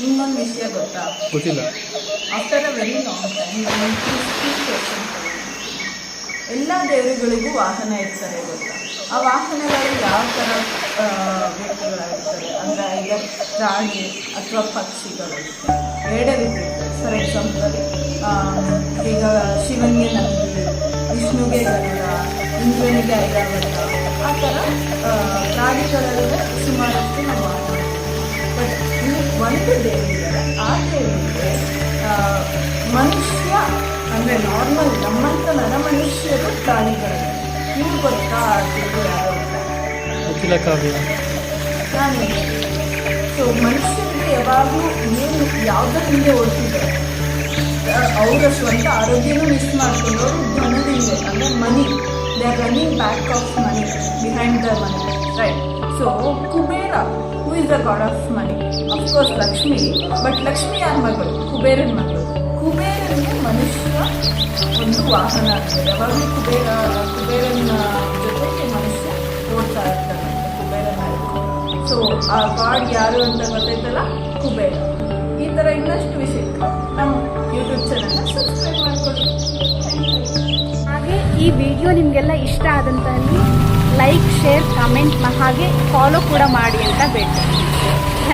ನಿಮ್ಗೊಂದು ವಿಷಯ ಗೊತ್ತಾ? ಗೊತ್ತಿಲ್ಲ. After a very long time ಎಲ್ಲ ದೇವರುಗಳಿಗೂ ವಾಹನ ಇರ್ತಾರೆ ಗೊತ್ತಾ? ಆ ವಾಹನಗಳು ಯಾವ ಥರ ವ್ಯಕ್ತಿಗಳಾಗಿರ್ತಾರೆ ಅಂದರೆ ಈಗ ಪ್ರಾಣಿ ಅಥವಾ ಪಕ್ಷಿಗಳು ಎರಡೇ ರೀತಿ ಇರ್ತದೆ. ಫಾರ್ ಎಕ್ಸಾಂಪಲ್ ಈಗ ಶಿವನಿಗೆ ನಂದಿ, ವಿಷ್ಣುಗೆ ಗರುಡ, ಇಂದ್ರನಿಗೆ ಐರಾವತ, ಆ ಥರ ಪ್ರಾಣಿಗಳಲ್ಲೇ ಸುಮಾರಷ್ಟು ನಾವು ವಾಹನ. ಬಟ್ ಒಂದು ದೇವರಿದ್ದಾರೆ, ಆ ದೇವರಿಗೆ ಮನುಷ್ಯ ಅಂದರೆ ನಾರ್ಮಲ್ ನಮ್ಮಂಥ ಮನುಷ್ಯರು ಪ್ರಾಣಿಗಳು. ನಿಮ್ಗೆ ಗೊತ್ತಾ ದೇವರು ಯಾರು ಅಂತ? ಗೊತ್ತಿಲ್ಲ ಕಾವ್ಯ. ನಾನು ಸೊ ಮನುಷ್ಯರಿಗೆ ಯಾವಾಗಲೂ ಏನು ಯಾವುದರ ಹಿಂದೆ ಓಡ್ತಿದ್ದಾರೆ, ಅವರ ಸ್ವಂತ ಆರೋಗ್ಯನೂ ಮಿಸ್ ಮಾಡಿಕೊಂಡು ಅವರು ಧನದ ಹಿಂದೆ ಅಂದರೆ money, they are running back of money, behind the money, right? So Kubera, who is the god of money? Of course Lakshmi, but Lakshmi ಯಾರ ಮಗಳು? ಕುಬೇರನ ಮಗಳು. ಕುಬೇರನಿಗೆ ಮನುಷ್ಯ ಒಂದು ವಾಹನ ಆಗ್ತದೆ. ಯಾವಾಗಲೂ ಕುಬೇರನ ಜೊತೆಗೆ ಮನುಷ್ಯ ಓಡ್ತಾ ಇರ್ತಾನೆ ಕುಬೇರನ. ಸೊ ಆ ಗಾಡ್ ಯಾರು ಅಂತ ಗೊತ್ತಾಯ್ತಲ್ಲ, ಕುಬೇರ. ಈ ಥರ ಇನ್ನಷ್ಟು ವಿಷಯಕ್ಕೆ ನಮ್ಮ ಯೂಟ್ಯೂಬ್ ಚಾನಲ್ನ ಸಬ್ಸ್ಕ್ರೈಬ್ ಮಾಡ್ಕೊಳ್ಳಿ. ಹಾಗೆ ಈ ವಿಡಿಯೋ ನಿಮಗೆಲ್ಲ ಇಷ್ಟ ಆದಂತಹ ಲೈಕ್, ಶೇರ್, ಕಮೆಂಟ್ ಹಾಗೆ ಫಾಲೋ ಕೂಡ ಮಾಡಿ ಅಂತ ಬೇಡ್ತೀನಿ.